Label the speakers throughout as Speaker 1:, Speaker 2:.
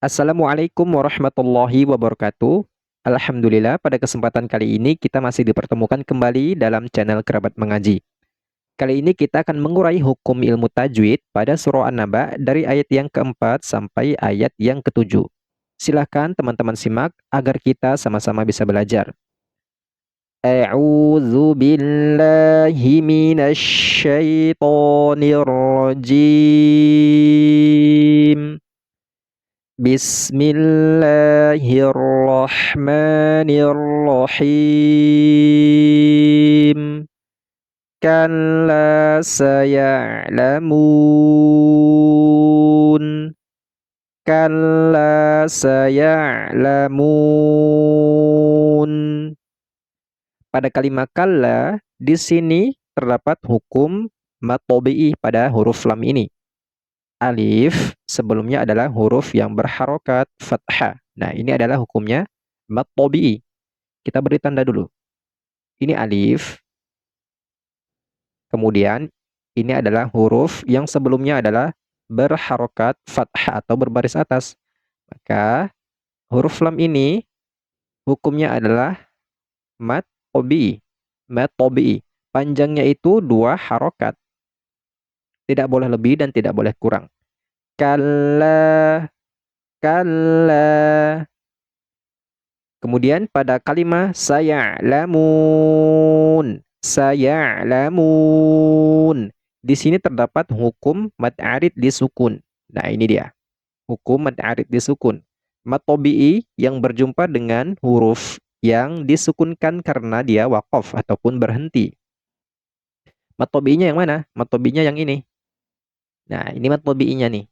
Speaker 1: Assalamualaikum warahmatullahi wabarakatuh. Alhamdulillah, pada kesempatan kali ini kita masih dipertemukan kembali dalam channel Kerabat Mengaji. Kali ini kita akan mengurai hukum ilmu tajwid pada surah An-Naba dari ayat yang keempat sampai ayat yang ketujuh. Silahkan teman-teman simak agar kita sama-sama bisa belajar. A'udzu billahi minasy syaithanir rajim. Bismillahirrahmanirrahim. Kalla saya'lamun. Kalla saya'lamun. Pada kalimat kalla di sini terdapat hukum mad tabi'i pada huruf lam ini. Alif sebelumnya adalah huruf yang berharokat fathah. Nah, ini adalah hukumnya mad tabi'i. Kita beri tanda dulu. Ini alif. Kemudian ini adalah huruf yang sebelumnya adalah berharokat fathah atau berbaris atas. Maka huruf lam ini hukumnya adalah mad tabi'i. Mad tabi'i. Panjangnya itu 2 harokat. Tidak boleh lebih dan tidak boleh kurang. Kalla, kalla. Kemudian pada kalimat saya'lamun, saya'lamun. Di sini terdapat hukum mad arid disukun. Nah, ini dia. Hukum mad arid disukun. Mad tabi'i yang berjumpa dengan huruf yang disukunkan karena dia waqaf ataupun berhenti. Mad tabi'inya yang mana? Mad tabi'inya yang ini. Nah, ini mad tabi'inya nih.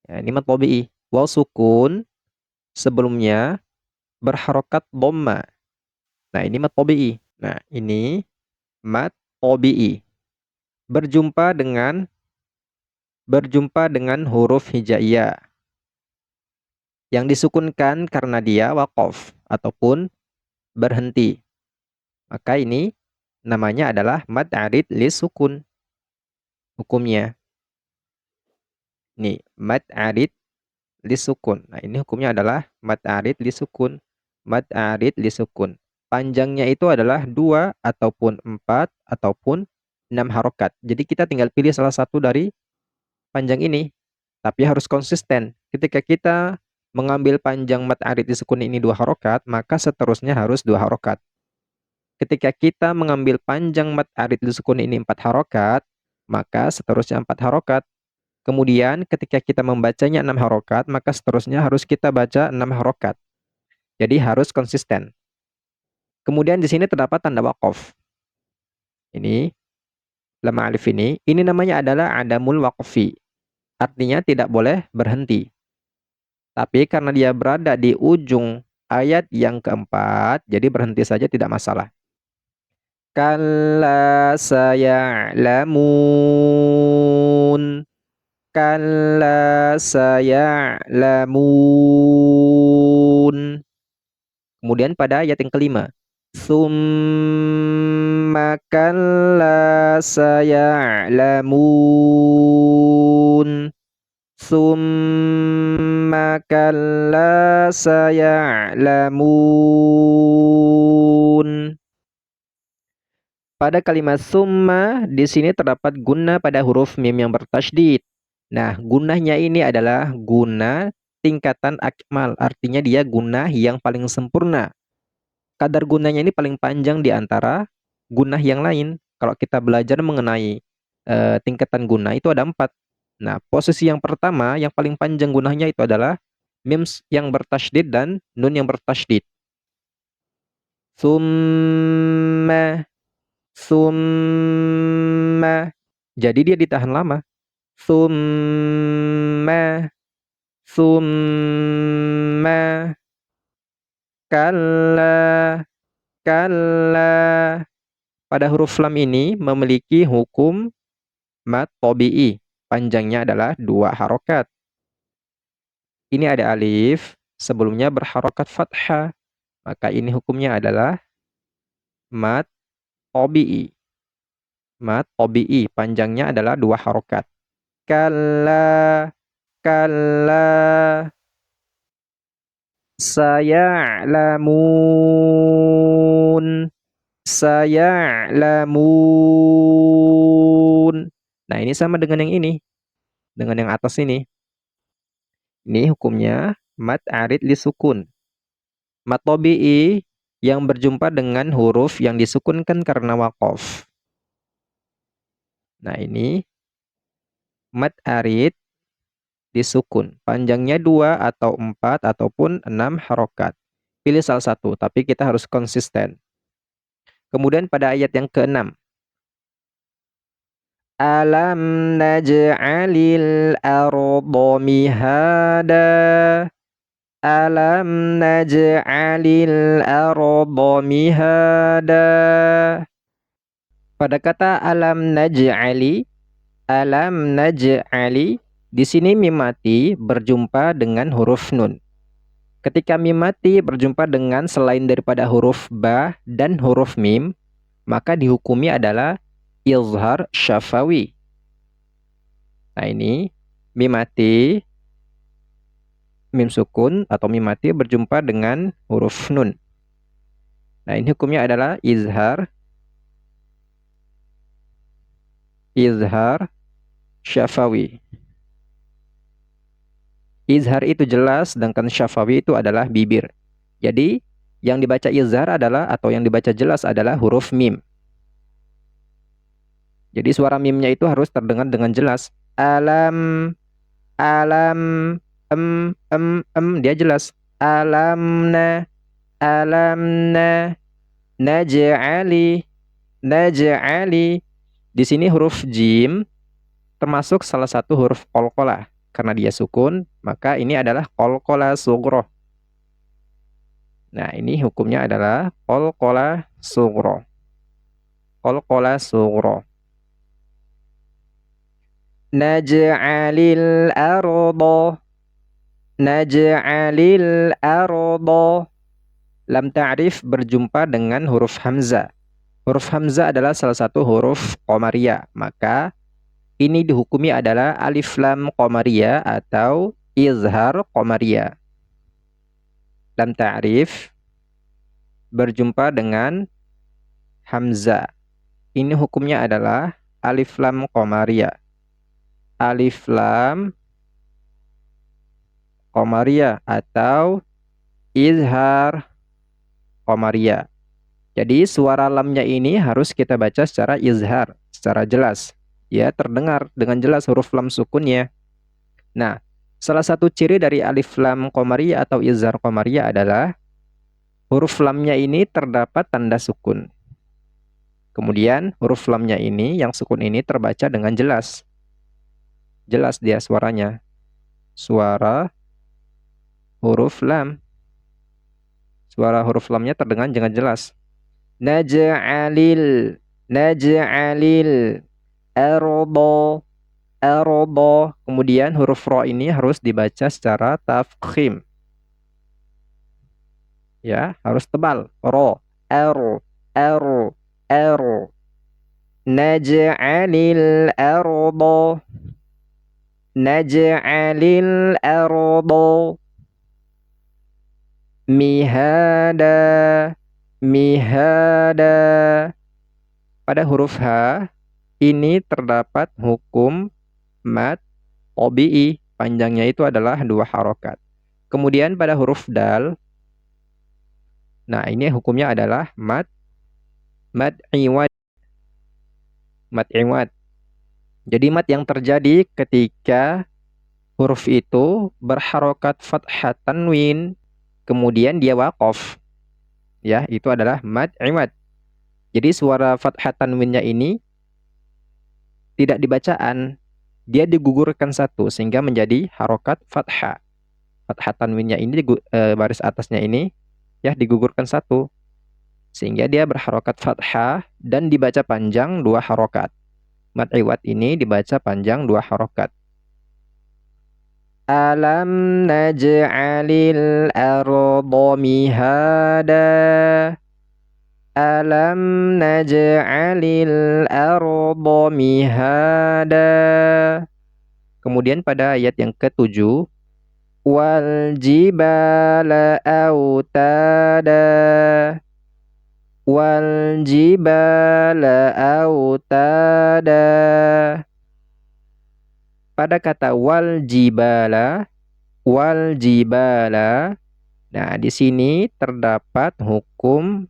Speaker 1: Nah, ini mad tabi'i. Waw sukun sebelumnya berharokat dhamma. Nah, ini mad tabi'i. Nah, ini mad tabi'i. Berjumpa dengan huruf hijaiyah yang disukunkan karena dia waqaf ataupun berhenti. Maka ini namanya adalah mad arid li sukun. Hukumnya. Nih, mad arid li sukun. Nah, ini hukumnya adalah mad arid li sukun. Mad arid li sukun. Panjangnya itu adalah 2 ataupun 4 ataupun 6 harokat. Jadi kita tinggal pilih salah satu dari panjang ini. Tapi harus konsisten. Ketika kita mengambil panjang mad arid disukun ini 2 harokat, maka seterusnya harus 2 harokat. Ketika kita mengambil panjang mad arid disukun ini 4 harokat, maka seterusnya 4 harokat. Kemudian ketika kita membacanya 6 harokat, maka seterusnya harus kita baca 6 harokat. Jadi harus konsisten. Kemudian di sini terdapat tanda waqaf. Ini lam alif ini namanya adalah adamul waqfi. Artinya tidak boleh berhenti. Tapi karena dia berada di ujung ayat yang keempat, jadi berhenti saja tidak masalah. Kalla saya'lamun. Kalla saya'lamun. Kemudian pada ayat yang kelima. Summa kalla saya'lamun. Summa kalla saya'lamun. Pada kalimat summa di sini terdapat guna pada huruf mim yang bertasydid. Nah, gunahnya ini adalah guna tingkatan akmal, artinya dia guna yang paling sempurna. Kadar gunanya ini paling panjang di antara gunah yang lain. Kalau kita belajar mengenai tingkatan guna itu ada 4. Nah, posisi yang pertama yang paling panjang gunahnya itu adalah mim yang bertasydid dan nun yang bertasydid. Summa, summa. Jadi dia ditahan lama. Summa, summa. Kalla, kalla. Pada huruf lam ini memiliki hukum mad tabi'i. Panjangnya adalah 2 harokat. Ini ada alif, sebelumnya berharokat fathah. Maka ini hukumnya adalah mad tabi'i. Mad tabi'i, panjangnya adalah 2 harokat. Kalla, kalla saya'lamun saya'lamun. Nah, ini sama dengan yang ini, dengan yang atas ini. Ini hukumnya mad arid lisukun. Mad tabi'i yang berjumpa dengan huruf yang disukunkan karena waqaf. Nah, ini mad arid disukun. Panjangnya 2 atau 4 ataupun 6 harokat. Pilih salah satu, tapi kita harus konsisten. Kemudian pada ayat yang ke-6. Alam naj'alil arda mihada. Alam naj'alil arda mihada. Pada kata alam naj'ali di sini mim mati berjumpa dengan huruf nun. Ketika mim mati berjumpa dengan selain daripada huruf ba dan huruf mim, maka dihukumi adalah izhar syafawi. Nah, ini mim mati, mim sukun atau mim mati berjumpa dengan huruf nun. Nah, ini hukumnya adalah izhar syafawi. Izhar itu jelas, sedangkan syafawi itu adalah bibir. Jadi, yang dibaca izhar adalah, atau yang dibaca jelas adalah huruf mim. Jadi, suara mimnya itu harus terdengar dengan jelas. Alam, dia jelas. Alamna, naj'ali. Di sini huruf jim termasuk salah satu huruf qalqalah. Karena dia sukun, maka ini adalah qalqalah sughra. Nah, ini hukumnya adalah qalqalah sughra. Qalqalah sughra. Naj'alil arda. Lam ta'rif berjumpa dengan huruf hamzah. Huruf hamzah adalah salah satu huruf qamariyah. Maka ini dihukumi adalah alif lam qamariyah atau izhar qamariyah. Lam ta'rif berjumpa dengan hamzah. Ini hukumnya adalah alif lam qamariyah. Alif lam qamariyah atau izhar qamariyah. Jadi suara lamnya ini harus kita baca secara izhar, secara jelas. Ya, terdengar dengan jelas huruf lam sukunnya. Nah, salah satu ciri dari alif lam qamariyah atau izhar qamariyah adalah huruf lamnya ini terdapat tanda sukun. Kemudian huruf lamnya ini, yang sukun ini terbaca dengan jelas. Jelas dia suaranya. Suara huruf lam. Suara huruf lamnya terdengar dengan jelas. Naj'alil arda. Kemudian huruf ro ini harus dibaca secara tafkhim. Ya, harus tebal. Ro, ero. Naj'alil arda mihada. Pada huruf H ini terdapat hukum mad tabi'i, panjangnya itu adalah 2 harokat. Kemudian pada huruf dal, nah ini hukumnya adalah mad iwad. Mad iwad. Jadi mad yang terjadi ketika huruf itu berharokat fathah tanwin, kemudian dia waqaf. Ya, itu adalah mad iwad. Jadi suara fathah tanwinnya ini tidak dibacaan, dia digugurkan satu sehingga menjadi harokat fathah. Fathah tanwinnya ini baris atasnya ini ya digugurkan satu sehingga dia berharokat fathah dan dibaca panjang 2 harokat. Mad iwad ini dibaca panjang 2 harokat. Alam naj'alil arda mihada. Alam naj'alil arda mihada. Kemudian pada ayat yang ke-7, wal jibala autada, wal jibala autada. Pada kata wal jibala, nah di sini terdapat hukum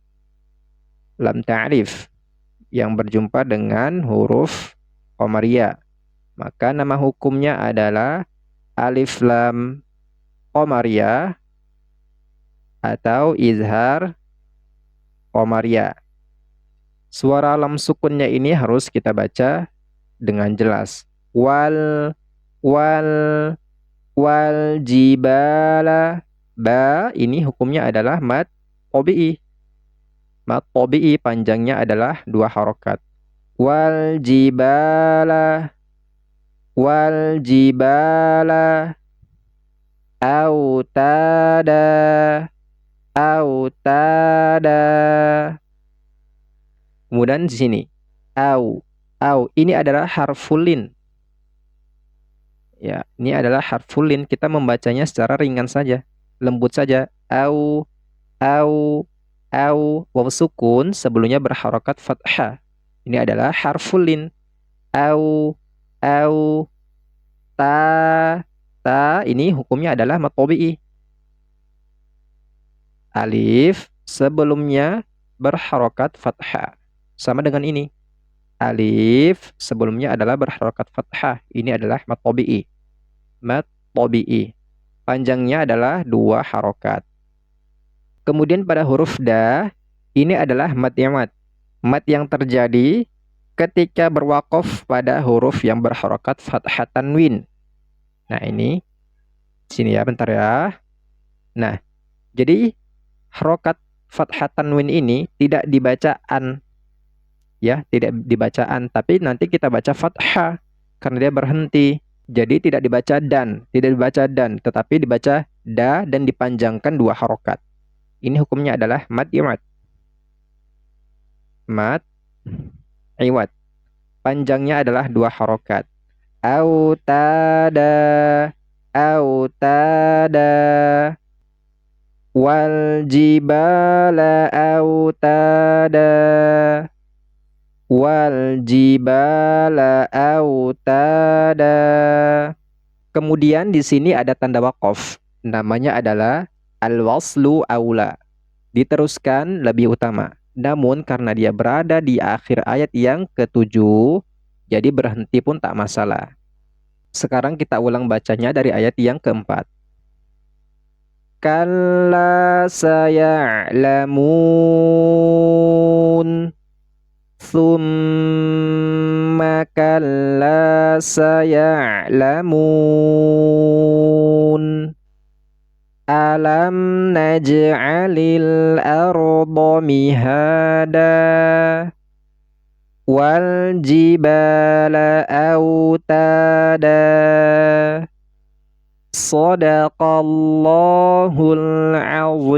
Speaker 1: lam ta'rif yang berjumpa dengan huruf qamariyah. Maka nama hukumnya adalah alif lam qamariyah atau izhar qamariyah. Suara lam sukunnya ini harus kita baca dengan jelas. Wal wal jibala. Ba ini hukumnya adalah mad tabi'i. Mad tabi'i panjangnya adalah 2 harokat. Wal jibala autada autada. Kemudian di sini au ini adalah harfulin. Ya, ini adalah harfulin. Kita membacanya secara ringan saja, lembut saja. Au waw sukun sebelumnya berharokat fathah. Ini adalah harfulin. Au ta ini hukumnya adalah mad tabi'i. Alif sebelumnya berharokat fathah. Sama dengan ini. Alif sebelumnya adalah berharokat fathah. Ini adalah mad tabi'i. Mad tabi'i. Panjangnya adalah 2 harokat. Kemudian pada huruf da, ini adalah mad i'mad. Mad yang terjadi ketika berwaqaf pada huruf yang berharokat fathah tanwin. Nah, ini sini ya, bentar ya. Nah, jadi harokat fathah tanwin ini tidak dibaca an. Ya, tidak dibaca an, tapi nanti kita baca fathah karena dia berhenti. Jadi tidak dibaca dan, tetapi dibaca da dan dipanjangkan 2 harokat. Ini hukumnya adalah mad i'mad. Mad i'wad. Panjangnya adalah 2 harokat. Autada wal jibala autada Kemudian di sini ada tanda waqaf. Namanya adalah al-waslu aula. Diteruskan lebih utama. Namun karena dia berada di akhir ayat yang ke-7, jadi berhenti pun tak masalah. Sekarang kita ulang bacanya dari ayat yang ke-4. Kalla saya'lamun. Thumma kalla saya'lamun. Alam naj'alil arda mihada wal jibala autada. Shadaqallahul azim.